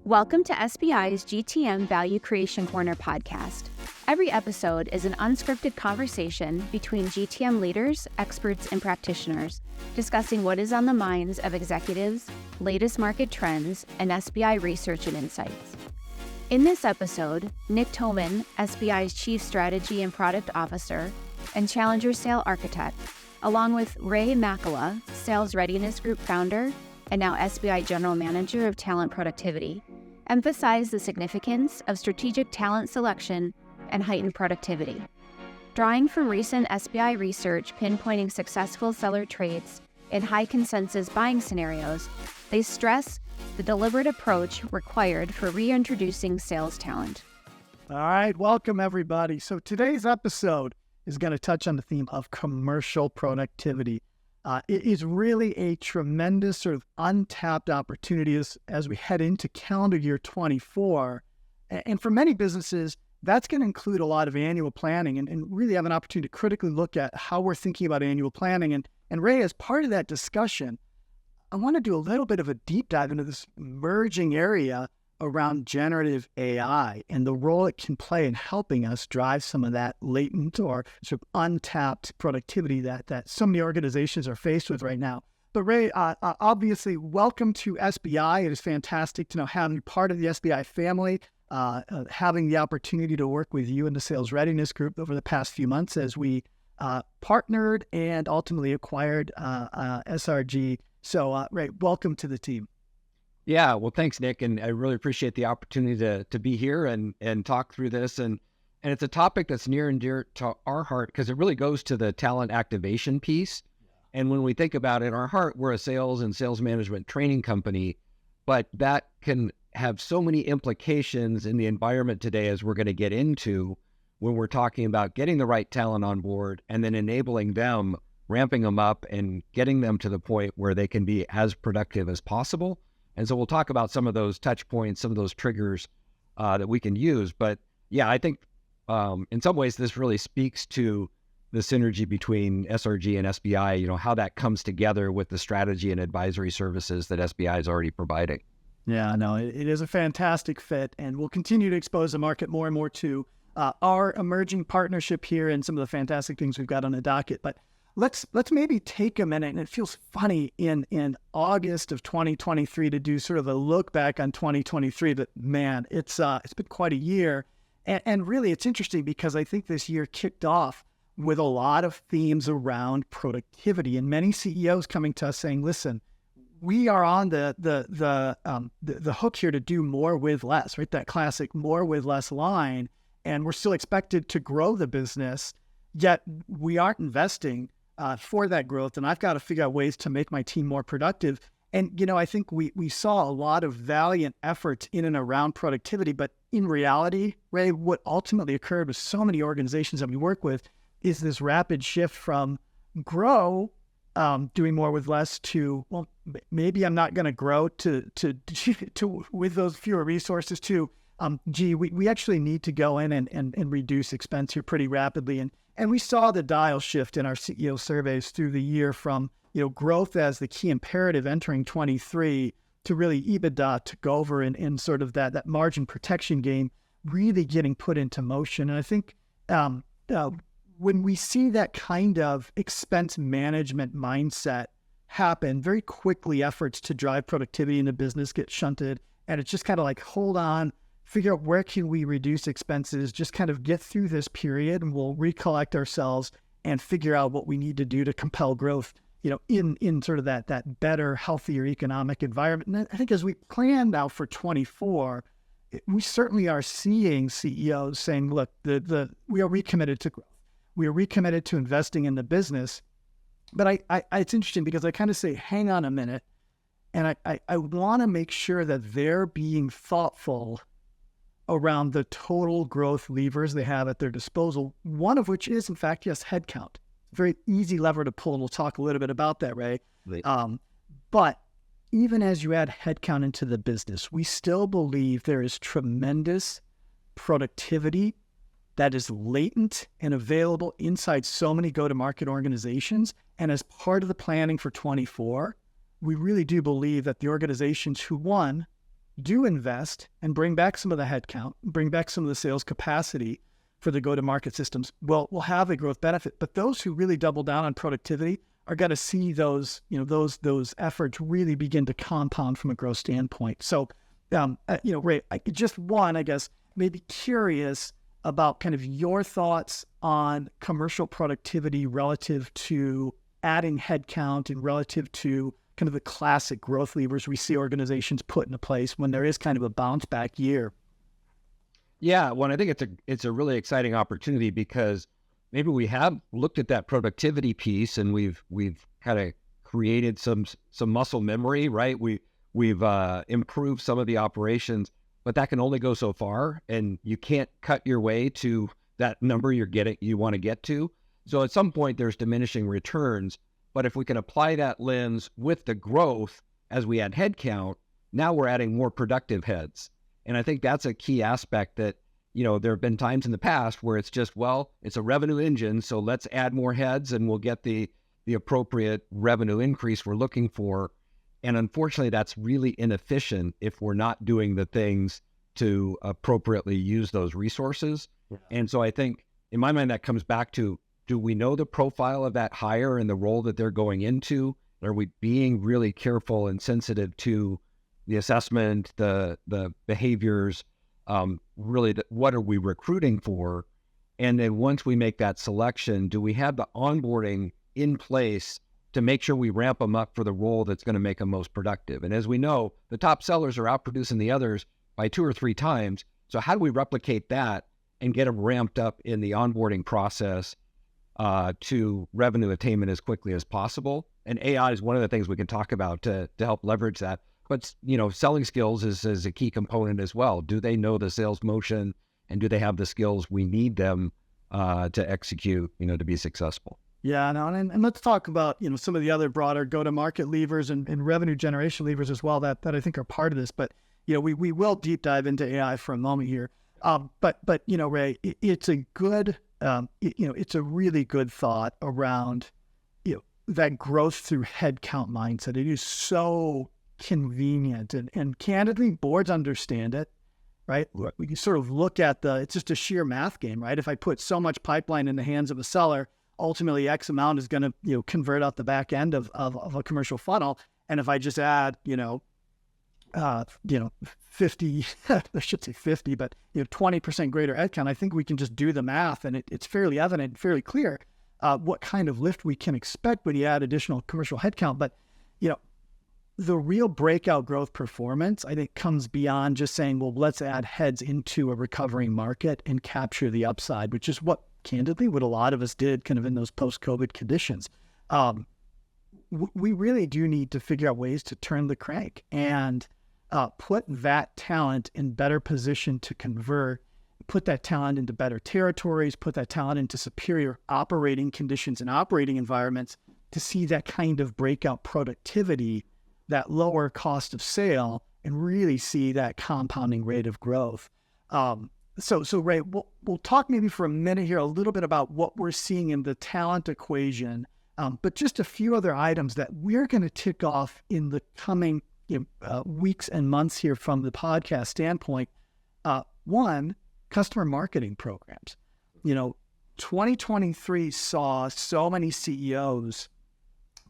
Welcome to SBI's GTM Value Creation Corner podcast. Every episode is an unscripted conversation between GTM leaders, experts, and practitioners, discussing what is on the minds of executives, latest market trends, and SBI research and insights. In this episode, Nick Toman, SBI's Chief Strategy and Product Officer and Challenger Sale Architect, along with Ray Makela, Sales Readiness Group founder and now SBI General Manager of Talent Productivity, emphasize the significance of strategic talent selection and heightened productivity. Drawing from recent SBI research pinpointing successful seller traits in high consensus buying scenarios, they stress the deliberate approach required for reintroducing sales talent. All right, welcome everybody. So today's episode is going to touch on the theme of commercial productivity. It is really a tremendous sort of untapped opportunity as we head into calendar year 24. And for many businesses, that's going to include a lot of annual planning and really have an opportunity to critically look at how we're thinking about annual planning. And Ray, as part of that discussion, I want to do a little bit of a deep dive into this emerging area around generative AI and the role it can play in helping us drive some of that latent or sort of untapped productivity that so many organizations are faced with right now. But Ray, obviously, welcome to SBI. It is fantastic to know having you part of the SBI family, having the opportunity to work with you and the Sales Readiness Group over the past few months as we partnered and ultimately acquired SRG. So Ray, welcome to the team. Yeah, well, thanks, Nick, and I really appreciate the opportunity to be here and talk through this. And it's a topic that's near and dear to our heart because it really goes to the talent activation piece. And when we think about it, our heart, we're a sales and sales management training company, but that can have so many implications in the environment today as we're going to get into when we're talking about getting the right talent on board and then enabling them, ramping them up and getting them to the point where they can be as productive as possible. And so we'll talk about some of those touch points, some of those triggers that we can use. But yeah, I think in some ways this really speaks to the synergy between SRG and SBI, how that comes together with the strategy and advisory services that SBI is already providing. Yeah, no, it is a fantastic fit, and we'll continue to expose the market more and more to our emerging partnership here and some of the fantastic things we've got on the docket. But let's maybe take a minute, and it feels funny in August of 2023 to do sort of a look back on 2023, but man, it's been quite a year. And really it's interesting because I think this year kicked off with a lot of themes around productivity and many CEOs coming to us saying, listen, we are on the hook here to do more with less, right? That classic more with less line. And we're still expected to grow the business, yet we aren't investing for that growth, and I've got to figure out ways to make my team more productive. And, I think we saw a lot of valiant efforts in and around productivity, but in reality, Ray, what ultimately occurred with so many organizations that we work with is this rapid shift from grow, doing more with less to, well, maybe I'm not going to grow to with those fewer resources to, we actually need to go in and reduce expense here pretty rapidly. And we saw the dial shift in our CEO surveys through the year from, growth as the key imperative entering 23 to really EBITDA to go over in sort of that margin protection game really getting put into motion. And I think when we see that kind of expense management mindset happen, very quickly efforts to drive productivity in the business get shunted. And it's just kind of like, hold on, figure out where can we reduce expenses, just kind of get through this period and we'll recollect ourselves and figure out what we need to do to compel growth, in sort of that better, healthier economic environment. And I think as we plan now for 24, we certainly are seeing CEOs saying, look, we are recommitted to growth. We are recommitted to investing in the business. But it's interesting because I kind of say, hang on a minute. And I want to make sure that they're being thoughtful around the total growth levers they have at their disposal, one of which is, in fact, yes, headcount. Very easy lever to pull, and we'll talk a little bit about that, Ray. Right. But even as you add headcount into the business, we still believe there is tremendous productivity that is latent and available inside so many go-to-market organizations. And as part of the planning for 24, we really do believe that the organizations who, one, do invest and bring back some of the headcount, bring back some of the sales capacity for the go-to-market systems, will have a growth benefit. But those who really double down on productivity are going to see those efforts really begin to compound from a growth standpoint. So, Ray, I guess, maybe curious about kind of your thoughts on commercial productivity relative to adding headcount and relative to kind of the classic growth levers we see organizations put into place when there is kind of a bounce back year. Yeah, well, I think it's a really exciting opportunity because maybe we have looked at that productivity piece and we've kind of created some muscle memory, right? We've improved some of the operations, but that can only go so far, and you can't cut your way to that number you want to get to. So at some point there's diminishing returns, but if we can apply that lens with the growth as we add headcount, now we're adding more productive heads. And I think that's a key aspect that, there have been times in the past where it's just, it's a revenue engine, so let's add more heads and we'll get the appropriate revenue increase we're looking for. And unfortunately, that's really inefficient if we're not doing the things to appropriately use those resources. Yeah. And so I think, in my mind, that comes back to, do we know the profile of that hire and the role that they're going into? Are we being really careful and sensitive to the assessment, the behaviors, really what are we recruiting for? And then once we make that selection, do we have the onboarding in place to make sure we ramp them up for the role that's going to make them most productive? And as we know, the top sellers are outproducing the others by 2 or 3 times. So how do we replicate that and get them ramped up in the onboarding process to revenue attainment as quickly as possible? And AI is one of the things we can talk about to help leverage that. But, selling skills is a key component as well. Do they know the sales motion, and do they have the skills we need them to execute, to be successful? Yeah, no, and let's talk about, some of the other broader go-to-market levers and revenue generation levers as well that I think are part of this. But, we will deep dive into AI for a moment here. But Ray, it's a good, it's a really good thought around, that growth through headcount mindset. It is so convenient, and candidly, boards understand it, right? We can sort of look at it's just a sheer math game, right? If I put so much pipeline in the hands of a seller, ultimately X amount is going to, convert out the back end of a commercial funnel. And if I just add, 50, I should say 50, but 20% greater headcount, I think we can just do the math, and it's fairly evident, fairly clear what kind of lift we can expect when you add additional commercial headcount. But, the real breakout growth performance, I think, comes beyond just saying, well, let's add heads into a recovering market and capture the upside, which is what a lot of us did kind of in those post-COVID conditions. We really do need to figure out ways to turn the crank and put that talent in better position to convert, put that talent into better territories, put that talent into superior operating conditions and operating environments to see that kind of breakout productivity, that lower cost of sale, and really see that compounding rate of growth. So Ray, we'll talk maybe for a minute here a little bit about what we're seeing in the talent equation, but just a few other items that we're going to tick off in the coming weeks and months here from the podcast standpoint. One, customer marketing programs. 2023 saw so many CEOs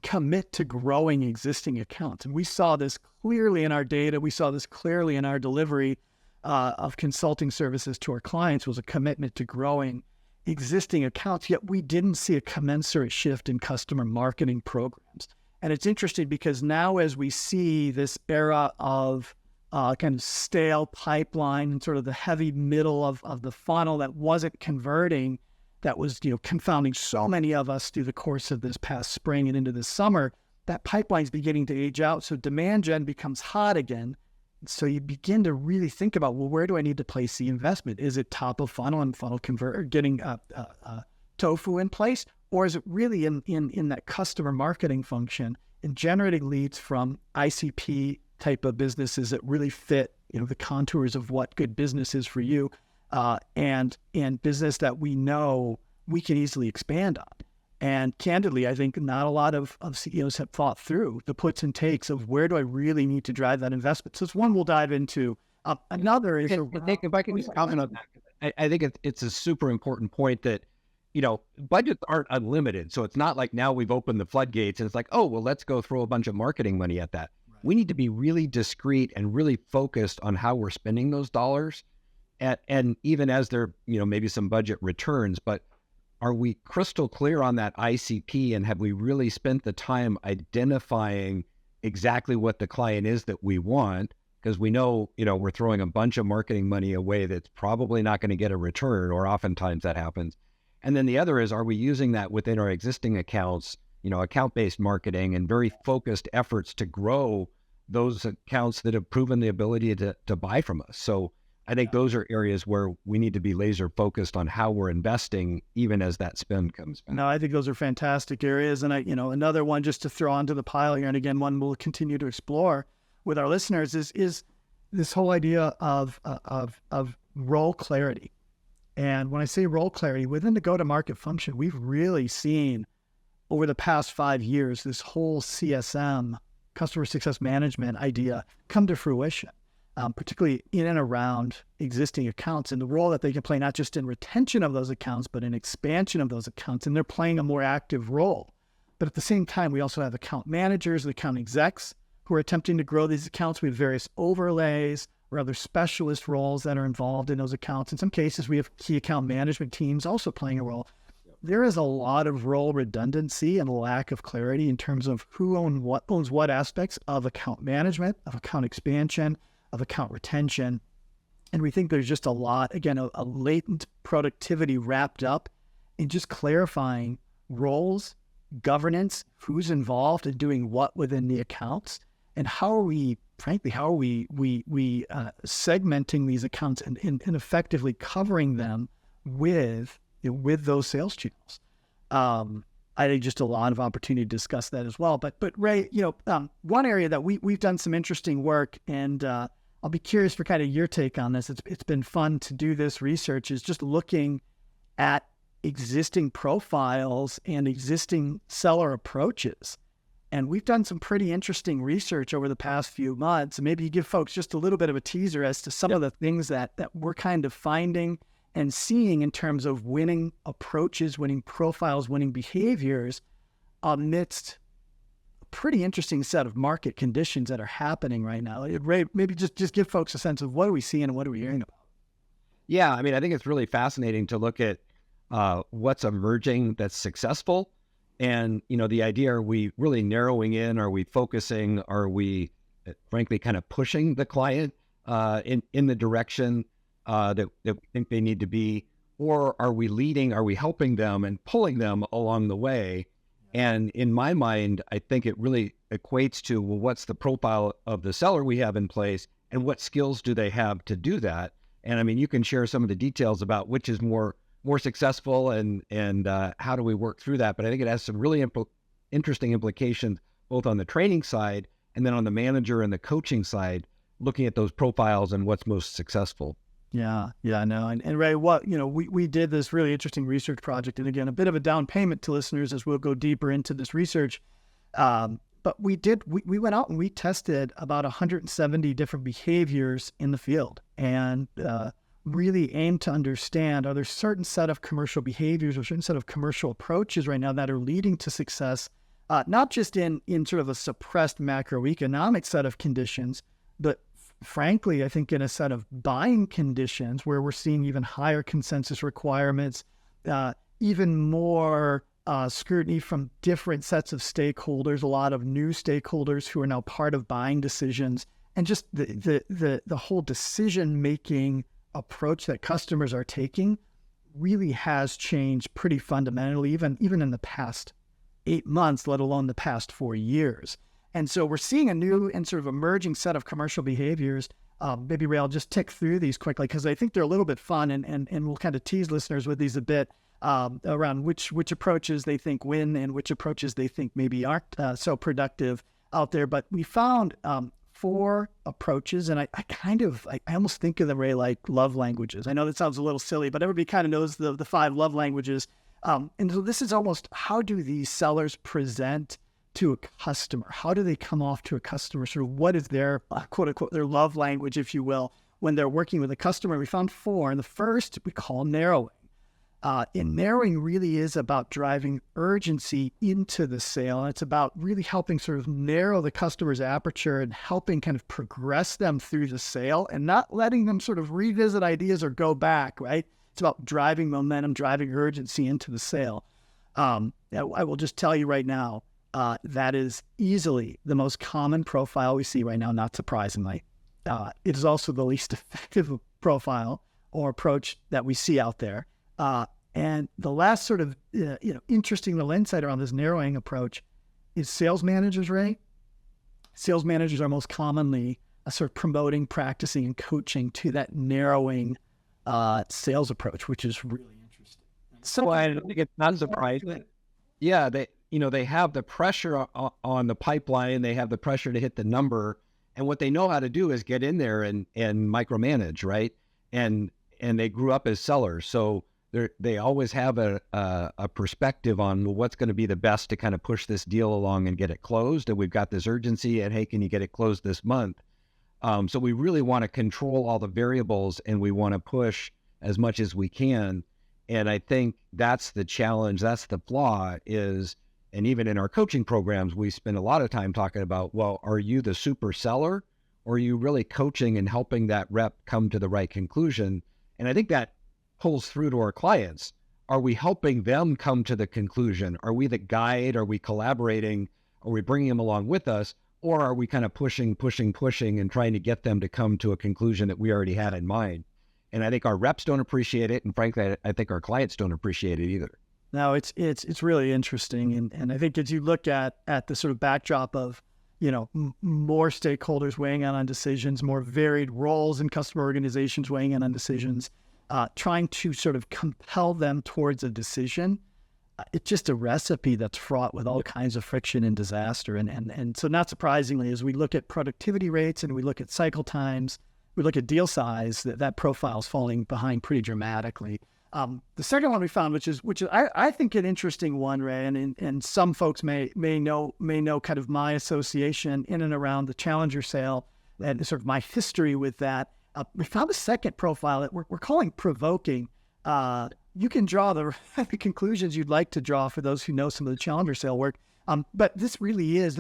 commit to growing existing accounts. And we saw this clearly in our data. We saw this clearly in our delivery of consulting services to our clients, was a commitment to growing existing accounts, yet we didn't see a commensurate shift in customer marketing programs. And it's interesting because now, as we see this era of kind of stale pipeline and sort of the heavy middle of the funnel that wasn't converting, that was confounding so many of us through the course of this past spring and into this summer, that pipeline's beginning to age out. So demand gen becomes hot again. So you begin to really think about, well, where do I need to place the investment? Is it top of funnel and funnel convert, getting tofu in place? Or is it really in that customer marketing function and generating leads from ICP type of businesses that really fit, the contours of what good business is for you, and business that we know we can easily expand on? And candidly, I think not a lot of CEOs have thought through the puts and takes of where do I really need to drive that investment. So it's one we'll dive into. Another is... Nick, if I can just comment on that, I think it's a super important point that, budgets aren't unlimited. So it's not like now we've opened the floodgates and it's like, oh, well, let's go throw a bunch of marketing money at that. Right. We need to be really discreet and really focused on how we're spending those dollars. And even as there, maybe some budget returns, but are we crystal clear on that ICP, and have we really spent the time identifying exactly what the client is that we want? Because we know, we're throwing a bunch of marketing money away that's probably not going to get a return, or oftentimes that happens. And then the other is, are we using that within our existing accounts, account-based marketing and very focused efforts to grow those accounts that have proven the ability to buy from us? So I think those are areas where we need to be laser focused on how we're investing, even as that spend comes back. No, I think those are fantastic areas. And another one just to throw onto the pile here, and again, one we'll continue to explore with our listeners is this whole idea of role clarity. And when I say role clarity, within the go-to-market function, we've really seen over the past 5 years, this whole CSM, customer success management idea, come to fruition. Particularly in and around existing accounts, and the role that they can play not just in retention of those accounts, but in expansion of those accounts. And they're playing a more active role. But at the same time, we also have account managers, account execs who are attempting to grow these accounts. We have various overlays or other specialist roles that are involved in those accounts. In some cases, we have key account management teams also playing a role. There is a lot of role redundancy and lack of clarity in terms of who owns what aspects of account management, of account expansion, of account retention. And we think there's just a lot, again, a latent productivity wrapped up in just clarifying roles, governance, who's involved in doing what within the accounts, and how are we segmenting these accounts and effectively covering them with those sales channels. I think just a lot of opportunity to discuss that as well. But Ray, one area that we've done some interesting work, and I'll be curious for kind of your take on this. It's been fun to do this research, is just looking at existing profiles and existing seller approaches. And we've done some pretty interesting research over the past few months. And maybe you give folks just a little bit of a teaser as to some of the things that we're kind of finding and seeing in terms of winning approaches, winning profiles, winning behaviors amidst pretty interesting set of market conditions that are happening right now. Ray, maybe just give folks a sense of what are we seeing and what are we hearing about? Yeah, I mean, I think it's really fascinating to look at what's emerging that's successful. And, the idea, are we really narrowing in? Are we focusing? Are we, frankly, kind of pushing the client in the direction that we think they need to be? Or are we leading? Are we helping them and pulling them along the way? And in my mind, I think it really equates to, well, what's the profile of the seller we have in place, and what skills do they have to do that? And I mean, you can share some of the details about which is more successful and how do we work through that. But I think it has some really interesting implications, both on the training side and then on the manager and the coaching side, looking at those profiles and what's most successful. Yeah, no. And Ray, we did this really interesting research project, and again, a bit of a down payment to listeners as we'll go deeper into this research. But we went out and we tested about 170 different behaviors in the field, and really aimed to understand, are there certain set of commercial behaviors or certain set of commercial approaches right now that are leading to success, not just in sort of a suppressed macroeconomic set of conditions, but frankly, I think in a set of buying conditions where we're seeing even higher consensus requirements, even more scrutiny from different sets of stakeholders, a lot of new stakeholders who are now part of buying decisions, and just the whole decision-making approach that customers are taking really has changed pretty fundamentally, even in the past 8 months, let alone the past 4 years. And so we're seeing a new and sort of emerging set of commercial behaviors. Maybe Ray, I'll just tick through these quickly because I think they're a little bit fun, and we'll kind of tease listeners with these a bit around which approaches they think win and which approaches they think maybe aren't so productive out there. But we found 4 approaches, and I almost think of them, Ray, like love languages. I know that sounds a little silly, but everybody kind of knows the 5 love languages. And so this is almost, how do these sellers present to a customer? How do they come off to a customer? Sort of what is their quote unquote, their love language, if you will, when they're working with a customer? We found 4. And the first we call narrowing. And narrowing really is about driving urgency into the sale. And it's about really helping sort of narrow the customer's aperture and helping kind of progress them through the sale and not letting them sort of revisit ideas or go back, right? It's about driving momentum, driving urgency into the sale. I will just tell you right now, that is easily the most common profile we see right now, not surprisingly. It is also the least effective profile or approach that we see out there. And the last sort of interesting little insight around this narrowing approach is sales managers, Ray. Sales managers are most commonly sort of promoting, practicing, and coaching to that narrowing sales approach, which is really interesting. So I think it's not surprising. Yeah, they have the pressure on the pipeline. They have the pressure to hit the number, and what they know how to do is get in there and micromanage, right? And they grew up as sellers, so they always have a perspective on what's going to be the best to kind of push this deal along and get it closed. And we've got this urgency and, hey, can you get it closed this month? So we really want to control all the variables, and we want to push as much as we can. And I think that's the challenge. That's the flaw is, and even in our coaching programs, we spend a lot of time talking about, well, are you the super seller, or are you really coaching and helping that rep come to the right conclusion? And I think that pulls through to our clients. Are we helping them come to the conclusion? Are we the guide? Are we collaborating? Are we bringing them along with us? Or are we kind of pushing and trying to get them to come to a conclusion that we already had in mind? And I think our reps don't appreciate it. And frankly, I think our clients don't appreciate it either. No, it's really interesting. And I think as you look at the sort of backdrop of, more stakeholders weighing in on decisions, more varied roles in customer organizations weighing in on decisions, trying to sort of compel them towards a decision, it's just a recipe that's fraught with all kinds of friction and disaster. And so not surprisingly, as we look at productivity rates and we look at cycle times, we look at deal size, that profile is falling behind pretty dramatically. The second one we found, which is I think an interesting one, Ray, and some folks may know kind of my association in and around the Challenger sale and sort of my history with that. We found a second profile that we're calling provoking. You can draw the conclusions you'd like to draw for those who know some of the Challenger sale work. But this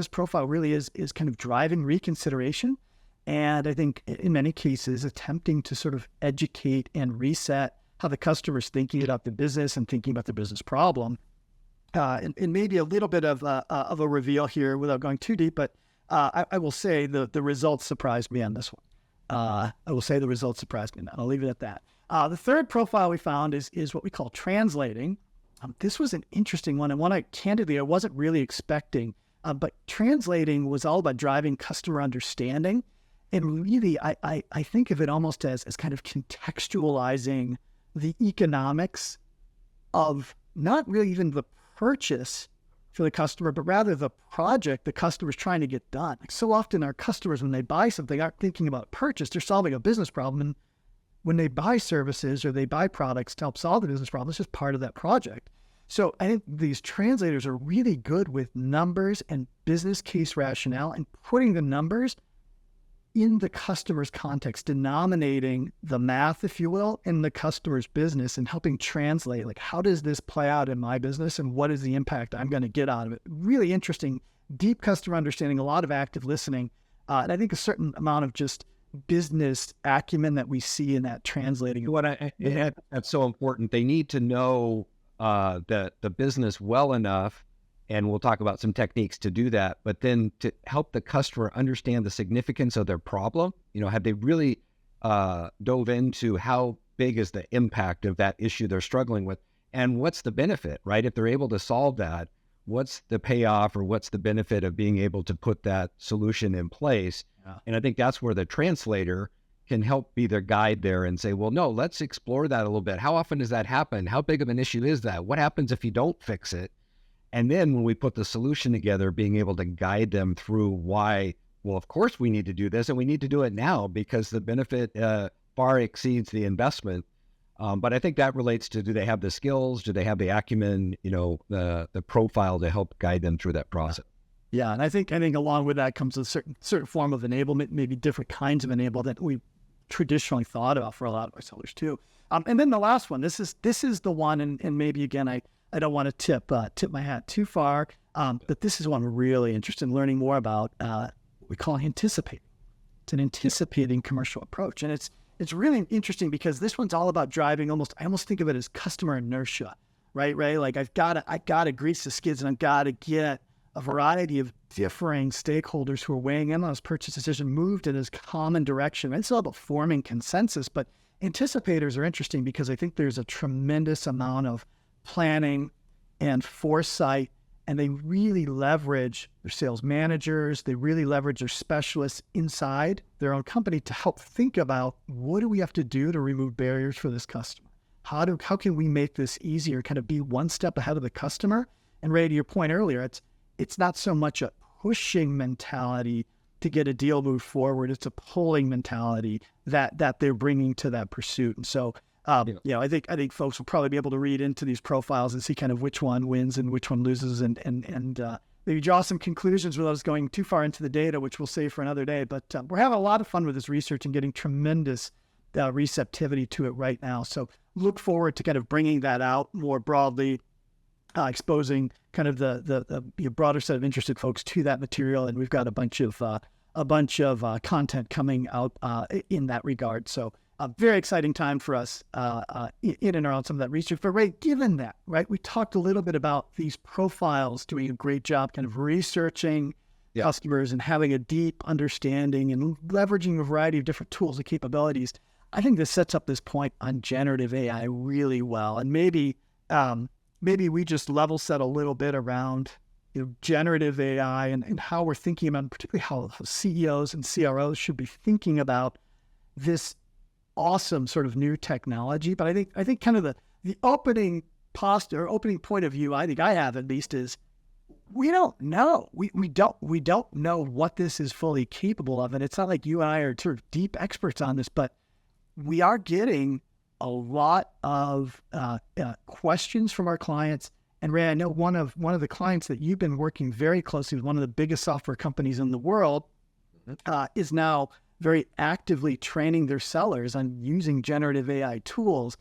profile really is kind of driving reconsideration. And I think in many cases, attempting to sort of educate and reset how the customer's thinking about the business and thinking about the business problem. And maybe a little bit of a reveal here without going too deep, but I will say the results surprised me on this one. I'll leave it at that. The third profile we found is what we call translating. This was an interesting one, and one I wasn't really expecting. But translating was all about driving customer understanding. And really, I think of it almost as kind of contextualizing the economics of not really even the purchase for the customer, but rather the project the customer's trying to get done. Like so often our customers, when they buy something, aren't thinking about purchase. They're solving a business problem. And when they buy services or they buy products to help solve the business problem, it's just part of that project. So I think these translators are really good with numbers and business case rationale and putting the numbers in the customer's context, denominating the math, if you will, in the customer's business and helping translate, like, how does this play out in my business and what is the impact I'm going to get out of it? Really interesting, deep customer understanding, a lot of active listening, and I think a certain amount of just business acumen that we see in that translating. That's so important. They need to know the business well enough, and we'll talk about some techniques to do that, but then to help the customer understand the significance of their problem. Have they really dove into how big is the impact of that issue they're struggling with, and what's the benefit, right? If they're able to solve that, what's the payoff or what's the benefit of being able to put that solution in place? Yeah. And I think that's where the translator can help be their guide there and say, well, no, let's explore that a little bit. How often does that happen? How big of an issue is that? What happens if you don't fix it? And then when we put the solution together, being able to guide them through why, well, of course we need to do this and we need to do it now because the benefit far exceeds the investment. But I think that relates to, do they have the skills? Do they have the acumen, the profile to help guide them through that process? Yeah, and I think along with that comes a certain form of enablement, maybe different kinds of enablement that we traditionally thought about for a lot of our sellers too. And then the last one, this is the one, and maybe again, I don't want to tip my hat too far, but this is one we're really interested in learning more about. What we call anticipating. It's an anticipating commercial approach, and it's really interesting because this one's all about driving. I almost think of it as customer inertia, right? Ray, like I gotta grease the skids, and I've got to get a variety of differing stakeholders who are weighing in on this purchase decision moved in this common direction. It's all about forming consensus, but anticipators are interesting because I think there's a tremendous amount of planning and foresight, and they really leverage their sales managers. They really leverage their specialists inside their own company to help think about, what do we have to do to remove barriers for this customer? How can we make this easier, kind of be one step ahead of the customer? And Ray, to your point earlier, it's not so much a pushing mentality to get a deal moved forward. It's a pulling mentality that they're bringing to that pursuit. And so, I think folks will probably be able to read into these profiles and see kind of which one wins and which one loses, and maybe draw some conclusions without us going too far into the data, which we'll save for another day. But we're having a lot of fun with this research and getting tremendous receptivity to it right now. So look forward to kind of bringing that out more broadly, exposing kind of the broader set of interested folks to that material, and we've got a bunch of content coming out in that regard. So a very exciting time for us in and around some of that research. But Ray, given that, right, we talked a little bit about these profiles doing a great job kind of researching customers and having a deep understanding and leveraging a variety of different tools and capabilities. I think this sets up this point on generative AI really well, and maybe we just level set a little bit around generative AI and how we're thinking about, particularly how CEOs and CROs should be thinking about this awesome sort of new technology. But I think kind of the opening posture, opening point of view, I think I have at least, is we don't know. We don't know what this is fully capable of, and it's not like you and I are sort of deep experts on this, but we are getting a lot of questions from our clients. And Ray, I know one of the clients that you've been working very closely with, one of the biggest software companies in the world, is now very actively training their sellers on using generative AI tools.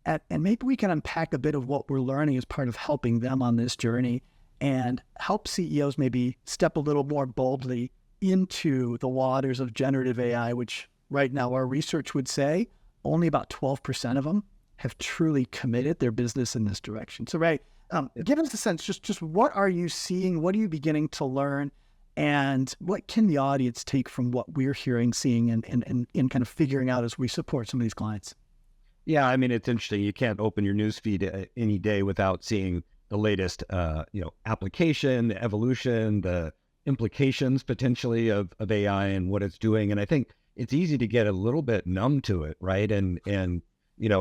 And maybe we can unpack a bit of what we're learning as part of helping them on this journey and help CEOs maybe step a little more boldly into the waters of generative AI, which right now our research would say only about 12% of them have truly committed their business in this direction. So Ray, give us a sense, just what are you seeing? What are you beginning to learn? And what can the audience take from what we're hearing, seeing, and kind of figuring out as we support some of these clients? Yeah, I mean, it's interesting. You can't open your newsfeed any day without seeing the latest, application, the evolution, the implications potentially of AI and what it's doing. And I think it's easy to get a little bit numb to it, right? And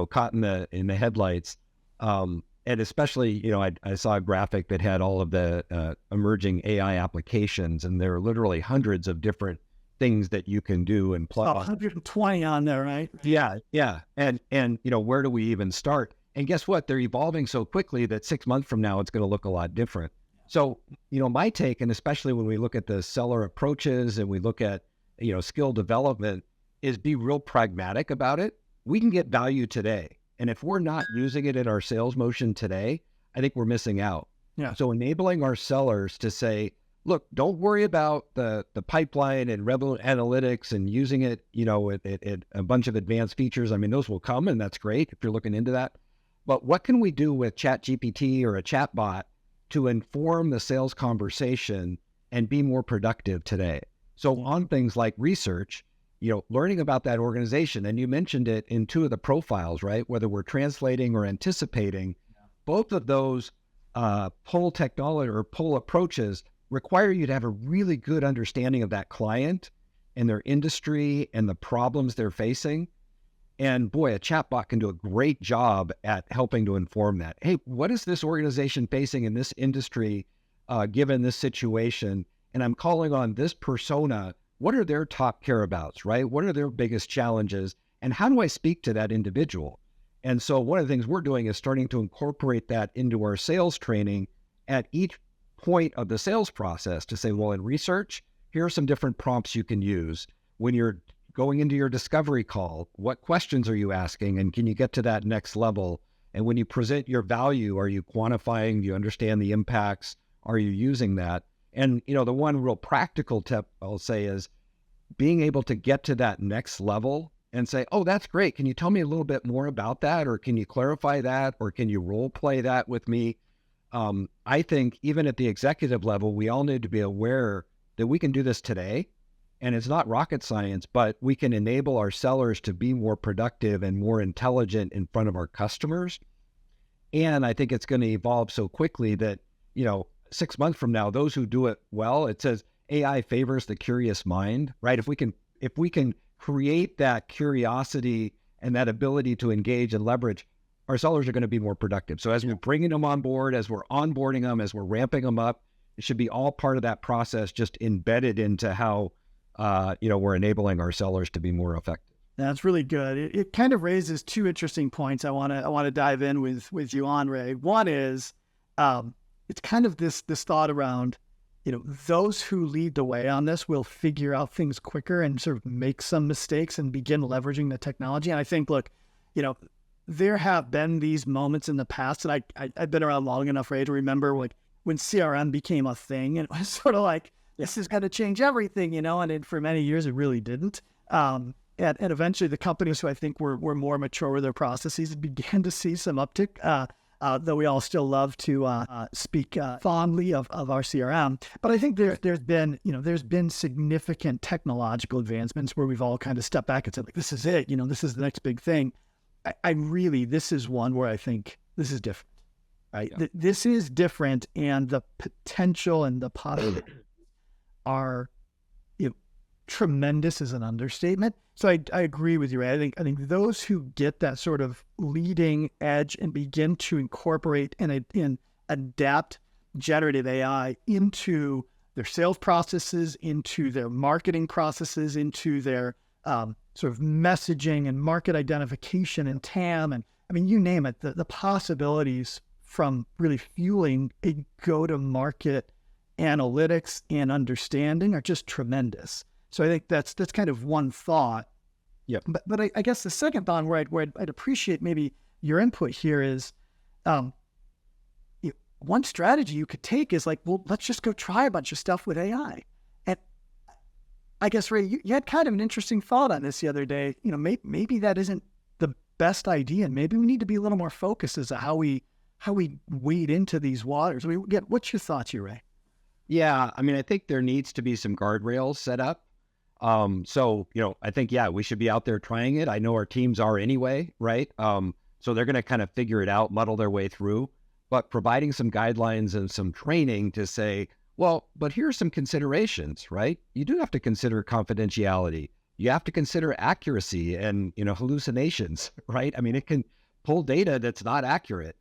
caught in the headlights. And especially, I saw a graphic that had all of the emerging AI applications, and there are literally hundreds of different things that you can do and plug. 120 on there, right? Yeah. And where do we even start? And guess what? They're evolving so quickly that 6 months from now, it's going to look a lot different. So, my take, and especially when we look at the seller approaches and we look at, skill development, is be real pragmatic about it. We can get value today. And if we're not using it in our sales motion today, I think we're missing out. Yeah. So enabling our sellers to say, look, don't worry about the pipeline and Rebel analytics and using it, at a bunch of advanced features. I mean, those will come, and that's great if you're looking into that. But what can we do with ChatGPT or a chatbot to inform the sales conversation and be more productive today? So on things like research, learning about that organization, and you mentioned it in two of the profiles, right? Whether we're translating or anticipating, both of those pull technology or pull approaches require you to have a really good understanding of that client and their industry and the problems they're facing. And boy, a chatbot can do a great job at helping to inform that. Hey, what is this organization facing in this industry, given this situation? And I'm calling on this persona. What are their top care abouts, right? What are their biggest challenges? And how do I speak to that individual? And so one of the things we're doing is starting to incorporate that into our sales training at each point of the sales process to say, well, in research, here are some different prompts you can use. When you're going into your discovery call, what questions are you asking? And can you get to that next level? And when you present your value, are you quantifying? Do you understand the impacts? Are you using that? And, the one real practical tip I'll say is being able to get to that next level and say, oh, that's great. Can you tell me a little bit more about that? Or can you clarify that? Or can you role play that with me? I think even at the executive level, we all need to be aware that we can do this today. And it's not rocket science, but we can enable our sellers to be more productive and more intelligent in front of our customers. And I think it's going to evolve so quickly that, 6 months from now, those who do it well, it says AI favors the curious mind, right? If we can create that curiosity and that ability to engage and leverage, our sellers are going to be more productive. So as we're bringing them on board, as we're onboarding them, as we're ramping them up, it should be all part of that process, just embedded into how, we're enabling our sellers to be more effective. That's really good. It kind of raises two interesting points I want to dive in with you on, Ray. One is, it's kind of this thought around, those who lead the way on this will figure out things quicker and sort of make some mistakes and begin leveraging the technology. And I think, look, there have been these moments in the past, and I've been around long enough, Ray, to remember like when CRM became a thing, and it was sort of like, this is going to change everything, and for many years it really didn't. And eventually the companies who I think were more mature with their processes began to see some uptick, though we all still love to speak fondly of our CRM. But I think there's been significant technological advancements where we've all kind of stepped back and said, like, this is it, this is the next big thing. This is one where I think this is different, right? Yeah. This is different, and the potential and the possibilities are tremendous is an understatement. So I agree with you, Ray. I think those who get that sort of leading edge and begin to incorporate and adapt generative AI into their sales processes, into their marketing processes, into their sort of messaging and market identification and TAM, and you name it, the possibilities from really fueling a go-to-market analytics and understanding are just tremendous. So I think that's kind of one thought. Yeah. But I guess the second thought where I'd appreciate maybe your input here is, one strategy you could take is like, well, let's just go try a bunch of stuff with AI. And I guess, Ray, you had kind of an interesting thought on this the other day. Maybe that isn't the best idea, and maybe we need to be a little more focused as to how we wade into these waters. What's your thoughts here, Ray? Yeah, I think there needs to be some guardrails set up. So, I think, we should be out there trying it. I know our teams are anyway, right? So they're going to kind of figure it out, muddle their way through, but providing some guidelines and some training to say, well, but here are some considerations, right? You do have to consider confidentiality. You have to consider accuracy and, hallucinations, right? It can pull data that's not accurate.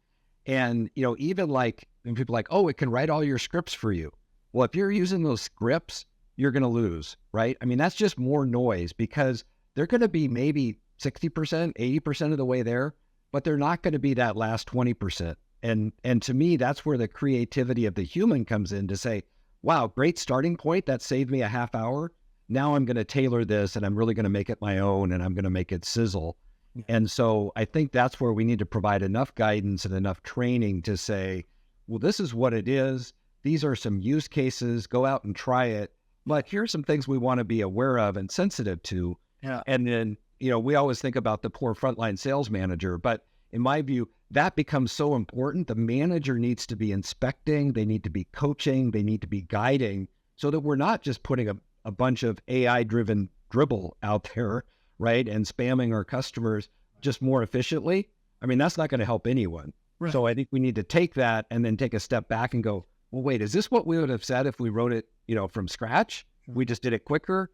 And, even like when people are like, oh, it can write all your scripts for you. Well, if you're using those scripts, you're going to lose, right? That's just more noise, because they're going to be maybe 60%, 80% of the way there, but they're not going to be that last 20%. And to me, that's where the creativity of the human comes in to say, wow, great starting point. That saved me a half hour. Now I'm going to tailor this, and I'm really going to make it my own, and I'm going to make it sizzle. Yeah. And so I think that's where we need to provide enough guidance and enough training to say, well, this is what it is. These are some use cases. Go out and try it. But here's some things we want to be aware of and sensitive to. Yeah. And then, we always think about the poor frontline sales manager, but in my view, that becomes so important. The manager needs to be inspecting, they need to be coaching, they need to be guiding, so that we're not just putting a bunch of AI-driven dribble out there, right, and spamming our customers just more efficiently. That's not going to help anyone. Right. So I think we need to take that and then take a step back and go, well, wait, is this what we would have said if we wrote it, from scratch? We just did it quicker?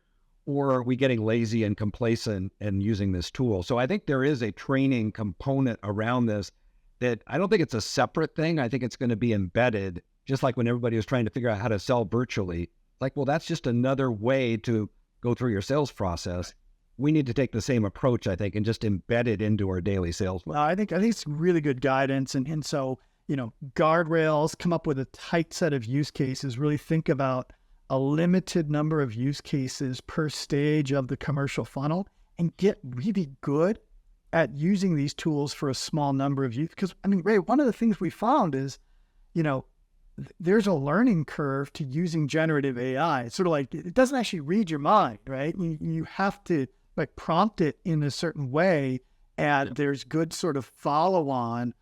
Or are we getting lazy and complacent and using this tool? So I think there is a training component around this that I don't think it's a separate thing. I think it's going to be embedded, just like when everybody was trying to figure out how to sell virtually. Like, well, that's just another way to go through your sales process. we need to take the same approach, I think, and just embed it into our daily sales. Well, I think it's really good guidance. And so, guardrails, come up with a tight set of use cases, really think about a limited number of use cases per stage of the commercial funnel, and get really good at using these tools for a small number of use. Because, Ray, one of the things we found is, there's a learning curve to using generative AI. It's sort of like, it doesn't actually read your mind, right? You have to prompt it in a certain way, and there's good sort of follow-on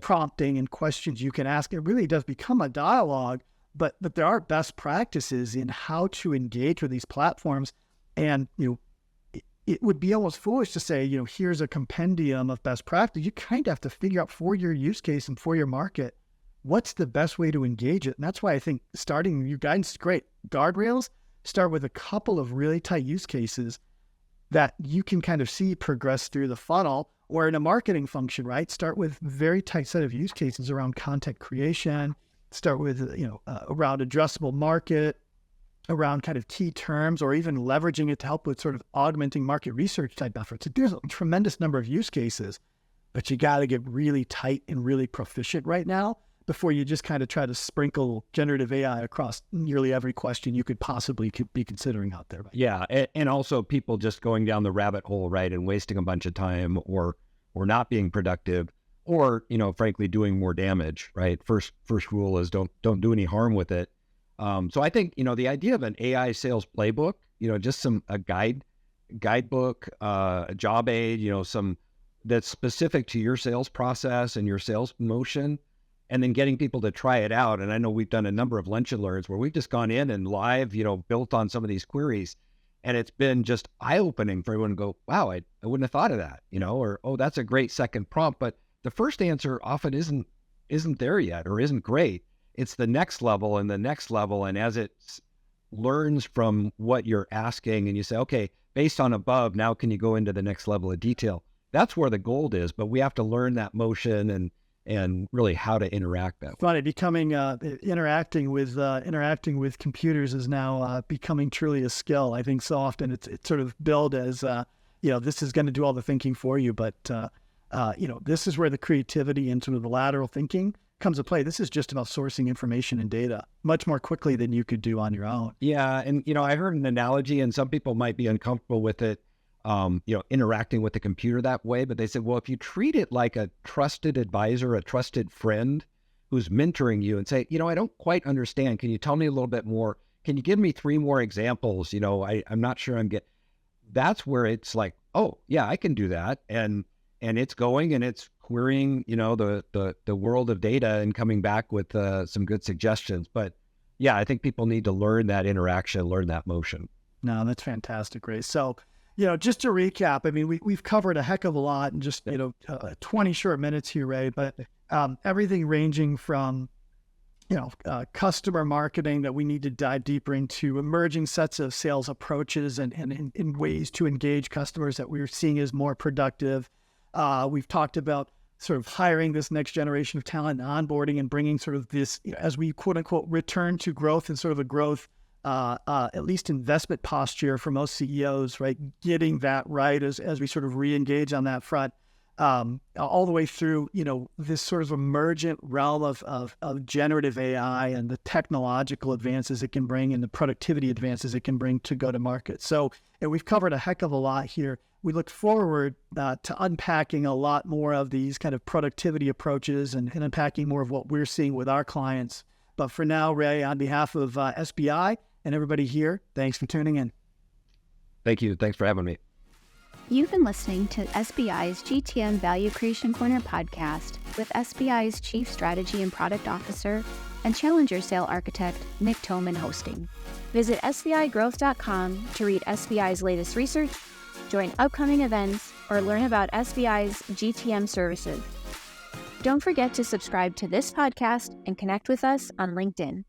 prompting and questions you can ask. It really does become a dialogue, but there are best practices in how to engage with these platforms. And, it would be almost foolish to say, here's a compendium of best practice. You kind of have to figure out for your use case and for your market, what's the best way to engage it. And that's why I think starting your guidance is great. Guardrails, start with a couple of really tight use cases that you can kind of see progress through the funnel, or in a marketing function, right? Start with very tight set of use cases around content creation, start with, around addressable market, around kind of key terms, or even leveraging it to help with sort of augmenting market research type efforts. There's a tremendous number of use cases, but you got to get really tight and really proficient right now before you just kind of try to sprinkle generative AI across nearly every question you could possibly be considering out there. Right? Yeah. And also people just going down the rabbit hole, right, and wasting a bunch of time, or not being productive, or, frankly, doing more damage, right? First rule is don't do any harm with it. So I think, the idea of an AI sales playbook, just a guidebook, a job aid, some that's specific to your sales process and your sales motion, and then getting people to try it out. And I know we've done a number of lunch and learns where we've just gone in and live, built on some of these queries. And it's been just eye-opening for everyone to go, wow, I wouldn't have thought of that, or, oh, that's a great second prompt. But the first answer often isn't there yet, or isn't great. It's the next level and the next level. And as it learns from what you're asking, and you say, okay, based on above, now can you go into the next level of detail? That's where the gold is, but we have to learn that motion and really how to interact that. Funny, becoming interacting with computers is now becoming truly a skill. I think so often it's sort of billed as this is going to do all the thinking for you, but this is where the creativity and sort of the lateral thinking comes to play. This is just about sourcing information and data much more quickly than you could do on your own. Yeah, and I heard an analogy, and some people might be uncomfortable with it. Interacting with the computer that way, but they said, well, if you treat it like a trusted advisor, a trusted friend who's mentoring you, and say, I don't quite understand. Can you tell me a little bit more? Can you give me 3 more examples? I'm not sure that's where it's like, oh yeah, I can do that. And it's going and it's querying, the world of data and coming back with some good suggestions. But yeah, I think people need to learn that interaction, learn that motion. No, that's fantastic, Ray. So, just to recap, we've covered a heck of a lot in just, 20 short minutes here, Ray, but everything ranging from, customer marketing that we need to dive deeper into, emerging sets of sales approaches and in ways to engage customers that we're seeing as more productive. We've talked about sort of hiring this next generation of talent and onboarding and bringing sort of this, as we quote unquote return to growth and sort of a growth at least investment posture for most CEOs, right? Getting that right as we sort of re-engage on that front, all the way through, this sort of emergent realm of generative AI and the technological advances it can bring and the productivity advances it can bring to go to market. So we've covered a heck of a lot here. We look forward to unpacking a lot more of these kind of productivity approaches and unpacking more of what we're seeing with our clients. But for now, Ray, on behalf of SBI and everybody here, thanks for tuning in. Thank you. Thanks for having me. You've been listening to SBI's GTM Value Creation Corner podcast with SBI's Chief Strategy and Product Officer and Challenger Sale Architect, Nick Toman, hosting. Visit sbigrowth.com to read SBI's latest research, join upcoming events, or learn about SBI's GTM services. Don't forget to subscribe to this podcast and connect with us on LinkedIn.